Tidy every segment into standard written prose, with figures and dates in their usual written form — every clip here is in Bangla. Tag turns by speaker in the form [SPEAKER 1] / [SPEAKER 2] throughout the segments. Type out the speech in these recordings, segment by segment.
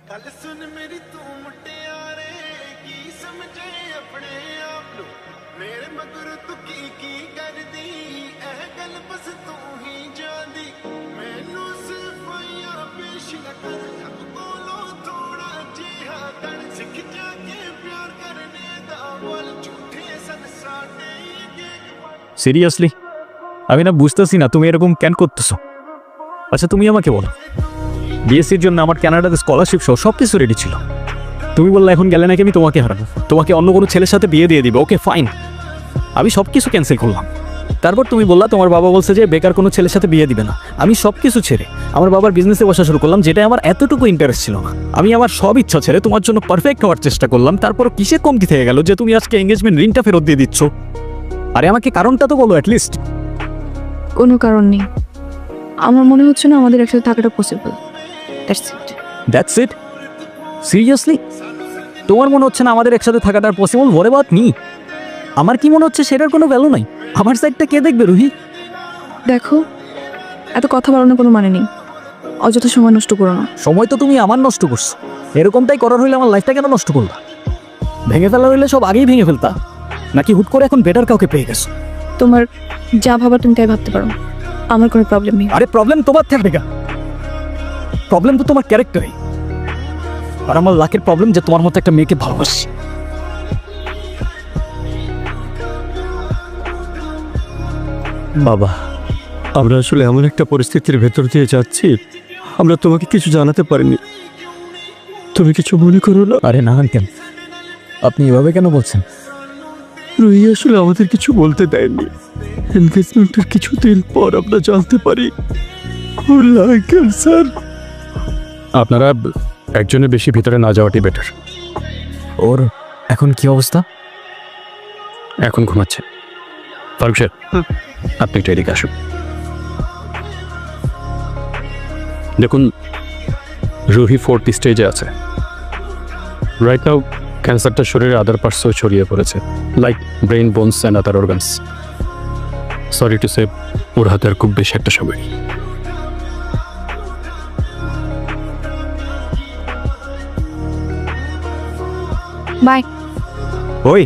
[SPEAKER 1] गल सुन मेरी तू मुटियारे की समझे अपने आप नु मेरे मगर तू की कर दी एह गल बस तू ही जांदी मैनू सिफाइयां पेश न कर जब बोलो थोड़ा जिहा कर सिख जाके प्यार करने दा बोल झूठे सन साडे
[SPEAKER 2] সিরিয়াসলি আমি না বুঝতেছি না তুমি এরকম কেন করতেছো। আচ্ছা তুমি আমাকে বলো, বিএসসির জন্য আমার কানাডাতে স্কলারশিপ সহ সব কিছু রেডি ছিল, তুমি বললে এখন গেলে নাকি আমি তোমাকে হারাবো, তোমাকে অন্য কোনো ছেলের সাথে বিয়ে দিয়ে দিবে। ওকে ফাইন, আমি সব কিছু ক্যান্সেল করলাম। তারপর তুমি বললা তোমার বাবা বলছে যে বেকার কোনো ছেলের সাথে বিয়ে দিবে না। আমি সব কিছু ছেড়ে আমার বাবার বিজনেসে বসা শুরু করলাম, যেটা আমার এতটুকু ইন্টারেস্ট ছিল না। আমি আমার সব ইচ্ছা ছেড়ে তোমার জন্য পারফেক্ট হওয়ার চেষ্টা করলাম, তারপর কিসের কমতি থেকে গেল যে তুমি আজকে এঙ্গেজমেন্ট রিংটা ফেরত দিয়ে দিচ্ছ? আরে আমাকে কারণটা তো বলো অ্যাটলিস্ট।
[SPEAKER 3] কোনো কারণ নেই, আমার মনে হচ্ছে না আমাদের একসাথে থাকাটা পসিবল।
[SPEAKER 2] That's it? সিরিয়াসলি তোমার মনে হচ্ছে না আমাদের একসাথে থাকাটা পসিবল? ওরে বাট মি, আমার কি মনে হচ্ছে সেটার কোনো ভ্যালু নাই? আমার সাইডটা কে দেখবে রুহি?
[SPEAKER 3] দেখো, এত কথা বাড়ানোর কোনো মানে নেই, অযথা সময় নষ্ট করো না।
[SPEAKER 2] সময় তো তুমি আমার নষ্ট করছো, এরকমটাই করার হইলে আমার লাইফটা কেন নষ্ট করলা? ভেঙে ফেলা হইলে সব আগেই ভেঙে ফেলতা, নাকি হুট করে এখন বেটার কাউকে পেয়ে গেছো?
[SPEAKER 3] তোমার যা ভাবার তুমি তাই ভাবতে পারো, আমার কোনো প্রবলেম নেই।
[SPEAKER 2] আরে প্রবলেম তোমার থাকবে কেন? প্রবলেম তো তোমার ক্যারেক্টারে, আর আমার লাকের প্রবলেম যে তোমার মতো একটা মেয়েকে ভালোবাসি।
[SPEAKER 4] বাবা, আমরা আসলে এমন একটা পরিস্থিতির ভেতর দিয়ে যাচ্ছি, আমরা তোমাকে কিছু জানাতে পারিনি, তুমি কিছু মনে করো না।
[SPEAKER 2] আরে না আঙ্কেল, আপনি এভাবে কেন বলছেন?
[SPEAKER 4] রুহি আসলে আমাদের কিছু বলতে দেয়নি। এনগেজমেন্টের কিছুদিন পর আমরা জানতে পারি আঙ্কেল স্যার।
[SPEAKER 5] আপনারা একজনের বেশি ভিতরে না যাওয়াটাই বেটার।
[SPEAKER 2] ওর এখন কি অবস্থা?
[SPEAKER 5] এখন ঘুমাচ্ছে। ফারুক স্যার, আপনি একটু এদিকে আসুন। দেখুন, রুহি 4th স্টেজে আছে। রাইট নাও ক্যান্সারটা শরীরের আদার পার্টসও ছড়িয়ে পড়েছে, like brain, bones and other organs. Sorry to say, ওর হাতে আর খুব বেশি একটা সময় নেই।
[SPEAKER 3] বাই।
[SPEAKER 2] ওই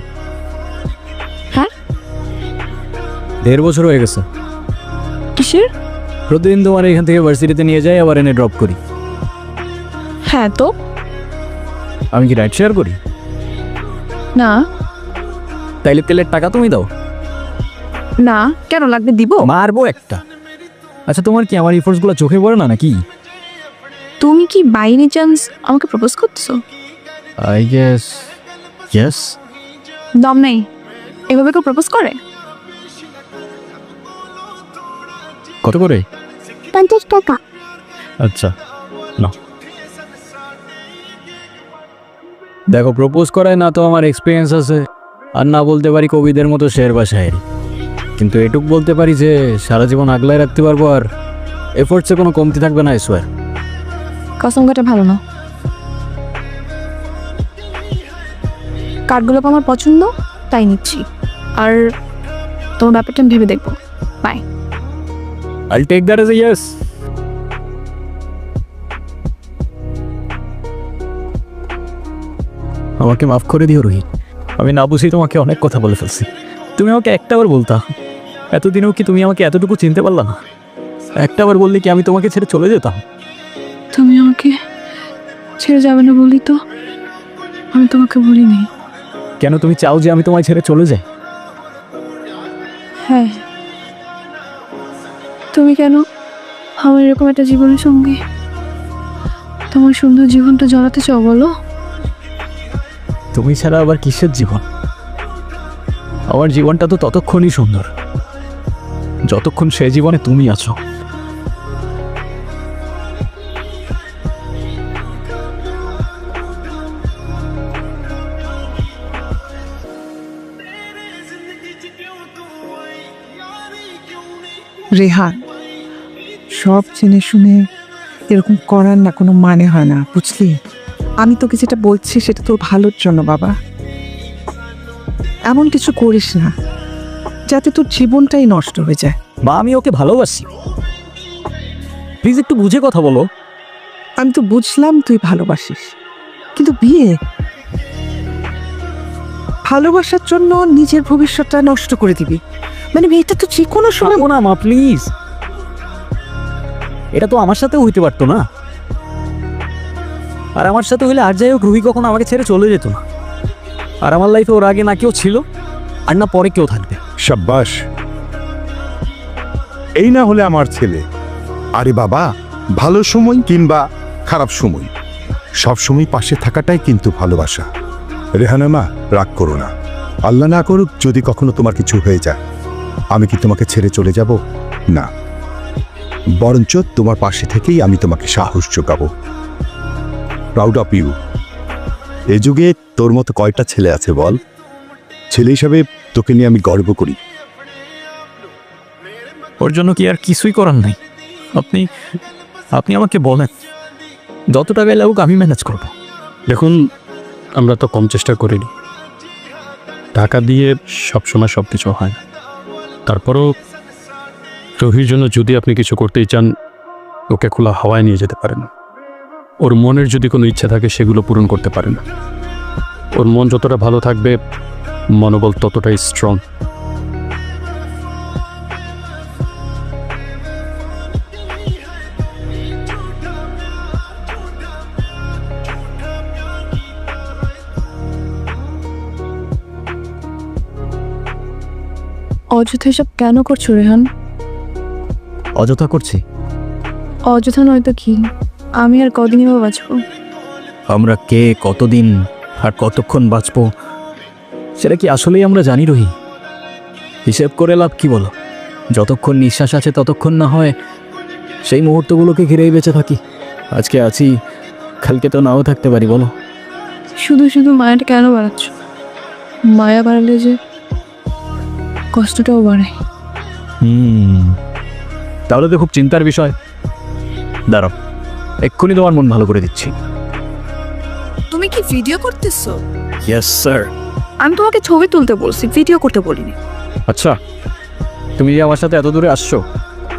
[SPEAKER 3] হ্যাঁ,
[SPEAKER 2] 1.5 বছর হয়ে গেছে।
[SPEAKER 3] কিসের?
[SPEAKER 2] প্রতিদিন তোমার এখান থেকে ভার্সিটিতে নিয়ে যাই, আবার এনে ড্রপ করি।
[SPEAKER 3] হ্যাঁ তো
[SPEAKER 2] আমি কি রাইড শেয়ার করি?
[SPEAKER 3] না।
[SPEAKER 2] তাইলে তেলের টাকা তুমি দাও।
[SPEAKER 3] না, কেন লাগবে? দিব।
[SPEAKER 2] মারবো একটা। আচ্ছা তোমার কি আমার ইফোর্টসগুলো চোখে পড়ে না নাকি?
[SPEAKER 3] তুমি কি বাই এনি চান্স আমাকে প্রপোজ করতেছো?
[SPEAKER 2] I guess yes.
[SPEAKER 3] দম নেই, এভাবে কেউ প্রপোজ করে?
[SPEAKER 2] কত করে?
[SPEAKER 3] 50 টাকা।
[SPEAKER 2] আচ্ছা না, দেখো প্রপোজ করায় না তো আমার এক্সপিরিয়েন্স আছে, আর না বলতে পারি কবিদের মতো শের বা শায়েরি, কিন্তু এটুক বলতে পারি যে সারা জীবন আগলায় রাখতে পারবো, আর এফোর্টসে কোনো কমতি থাকবে না। I swear.
[SPEAKER 3] কসম কাটা ভালো না। কার্ডগুলো আমার পছন্দ, তাই নিচ্ছি। আর তোমার ব্যাপারটা আমি ভেবে দেখবো। By.
[SPEAKER 2] I'll take that as a yes. আমাকে মাফ করে দিও রোহিত, আমি না বুঝি তোমাকে অনেক কথা বলে ফেলছি। তুমি আমাকে একটাবার বলতা, এতদিনেও কি তুমি আমাকে এতটুকু চিনতে পারলা না? একটাবার বললে কি আমি তোমাকে ছেড়ে চলে যেতাম?
[SPEAKER 3] তুমি আমাকে ছেড়ে যাবে না বলি তো আমি তোমাকে বলিনি।
[SPEAKER 2] কেন তুমি চাও যে আমি তোমায় ছেড়ে চলে যাই?
[SPEAKER 3] হ্যাঁ, তুমি কেন আমার এরকম একটা জীবনের সঙ্গে তোমার সুন্দর জীবনটা জড়াতে চাও বলো?
[SPEAKER 2] তুমি ছাড়া আবার কিসের জীবন? আমার জীবনটা তো ততক্ষণই সুন্দর যতক্ষণ সে জীবনে তুমি আছো।
[SPEAKER 6] রেহান, সব জেনে শুনে এরকম করার না কোনো মানে হয় না, বুঝলি? আমি তোকে যেটা বলছি সেটা তোর ভালোর জন্য বাবা। এমন কিছু করিস না যাতে তোর জীবনটাই নষ্ট হয়ে যায়।
[SPEAKER 2] বা আমি ওকে ভালোবাসি, প্লিজ একটু বুঝে কথা বলো।
[SPEAKER 6] আমি তো বুঝলাম তুই ভালোবাসিস, কিন্তু বিয়ে, ভালোবাসার জন্য নিজের ভবিষ্যৎটা নষ্ট করে দিবি? মানে এটা তো যে কোনো সময়।
[SPEAKER 2] না মা প্লিজ, এটা তো আমার সাথেও হইতে পারতো না। আর আমার সাথে হইলে আর যাই হোক রুহি কখনো আমাকে ছেড়ে চলে যেত না। আর আমার লাইফে ওর আগে না কেউ ছিল আর না পরে কেউ থাকবে।
[SPEAKER 7] সাব্বাস, এই না হলে আমার ছেলে। আরে বাবা, ভালো সময় কিংবা খারাপ সময় সব সময় পাশে থাকাটাই কিন্তু ভালোবাসা। রেহানা মা, রাগ করো না। আল্লাহ না করুক যদি কখনো তোমার কিছু হয়ে যায়, আমি কি তোমাকে ছেড়ে চলে যাব? না, বরঞ্চ তোমার পাশে থেকেই আমি তোমাকে সাহস যোগাবো। Proud of you. এ যুগে তোর মতো কয়টা ছেলে আছে বল? ছেলে হিসাবে তোকে নিয়ে আমি গর্ব করি।
[SPEAKER 2] ওর জন্য কি আর কিছুই করার নাই? আপনি আপনি আমাকে বলেন, যত টাকায় লাগুক আমি ম্যানেজ করব।
[SPEAKER 5] দেখুন, আমরা তো কম চেষ্টা করিনি। টাকা দিয়ে সবসময় সব কিছু হয় না। তারপরও রুহির জন্য যদি আপনি কিছু করতেই চান, ওকে খোলা হাওয়ায় নিয়ে যেতে পারেন। ওর মনের যদি কোনো ইচ্ছা থাকে সেগুলো পূরণ করতে পারেন। ওর মন যতটা ভালো থাকবে, মনোবল ততটাই স্ট্রং।
[SPEAKER 3] অযথা এসব কেন করছো রেহান?
[SPEAKER 2] অযথা করছি?
[SPEAKER 3] অযথা নয়তো কি? আমি আর কদিনই বা বাঁচবো?
[SPEAKER 2] আমরা কে, কতদিন আর কতক্ষণ বাঁচবো সেটা কি আসলেই আমরা জানি রুহি? হিসেব করে লাভ কি বলো? যতক্ষণ নিঃশ্বাস আছে ততক্ষণ না হয় সেই মুহূর্তগুলোকে ঘিরেই বেঁচে থাকি। আজকে আছি, কালকে তো নাও থাকতে পারি, বলো?
[SPEAKER 3] শুধু শুধু মায়াটা কেন বাড়াচ্ছ? মায়া বাড়ালে যে কষ্টটাও বাড়ায়।
[SPEAKER 2] তাহলে তো খুব চিন্তার বিষয়। দাঁড়াও, এক্ষুনি তোমার মন ভালো করে দিচ্ছি।
[SPEAKER 3] তুমি কি ভিডিও করতেছো?
[SPEAKER 2] Yes sir.
[SPEAKER 3] আমি তোমাকে ছবি তুলতে বলছি, ভিডিও করতে বলিনি।
[SPEAKER 2] আচ্ছা, তুমি যে আমার সাথে এত দূরে আসছো,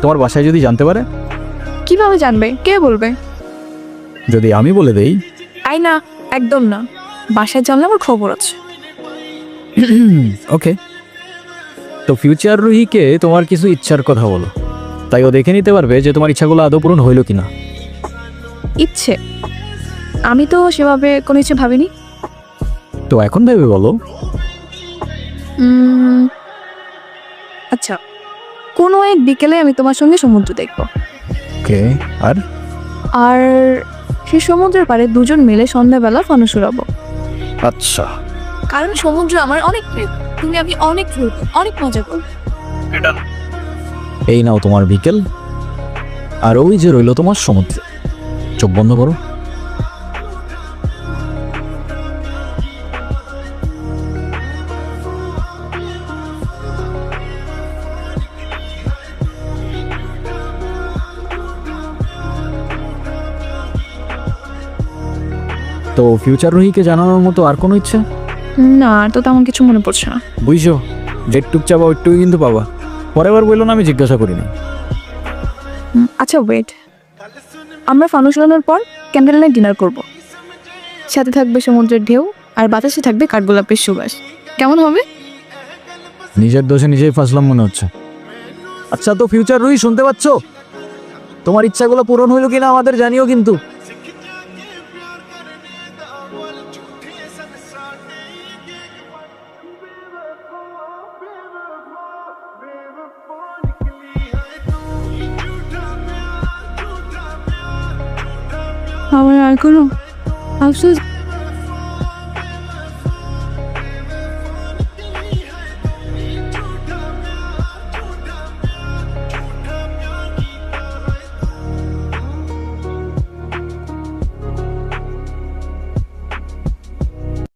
[SPEAKER 2] তোমার বাসায় যদি জানতে পারে?
[SPEAKER 3] কিভাবে জানবে? কে বলবে?
[SPEAKER 2] যদি আমি বলে দেই?
[SPEAKER 3] আই না, একদম না। বাসায় জানলে আমার খবর আছে।
[SPEAKER 2] ওকে, তো ফিউচার রুহিকে তোমার কিছু ইচ্ছার কথা বলো, তাই ও দেখে নিতে পারবে যে তোমার ইচ্ছাগুলো আদৌ পূরণ হইল কিনা।
[SPEAKER 3] ইচ্ছে? আমি তো সেভাবে কোনো ইচ্ছে ভাবিনি।
[SPEAKER 2] তো এখন ভেবে বলো।
[SPEAKER 3] আচ্ছা, কোনো এক বিকেলে আমি তোমার সঙ্গে সমুদ্র দেখব।
[SPEAKER 2] ওকে, আর?
[SPEAKER 3] আর সেই সমুদ্রের পাড়ে দুজন মিলে সন্ধ্যাবেলা ফানুস উড়াবো।
[SPEAKER 2] আচ্ছা,
[SPEAKER 3] কারণ সমুদ্র আমার অনেক প্রিয়। তুমি আমি অনেক ঘুরবো, অনেক মজা করবো।
[SPEAKER 2] এই নাও তোমার বিকেল, আর ওই যে রইল তোমার সমুদ্র। চোখ বন্ধ করো। তো ফিউচার রুহিকে জানানোর মতো আর কোনো ইচ্ছা?
[SPEAKER 3] না, আর তো তেমন কিছু মনে পড়ছে না।
[SPEAKER 2] বুঝছো, যেটুক চাবা ওইটুকুই কিন্তু পাবা। পরের বার বললো না আমি জিজ্ঞাসা করিনি।
[SPEAKER 3] আচ্ছা ওয়েট, আমরা ফানুস উড়ানোর পর ক্যান্ডেল নাইট ডিনার করব। সাথে থাকবে সমুদ্রের ঢেউ আর বাতাসে থাকবে কাঠগোলাপের সুবাস। কেমন হবে?
[SPEAKER 2] নিজের দোষে নিজেই ফাঁসলাম মনে হচ্ছে। আচ্ছা, তো ফিউচার রুহি শুনতে পাচ্ছ? তোমার ইচ্ছাগুলো পূরণ হইল কিনা আমাদের জানিও কিন্তু।
[SPEAKER 3] আমার আর কোনো আফসোস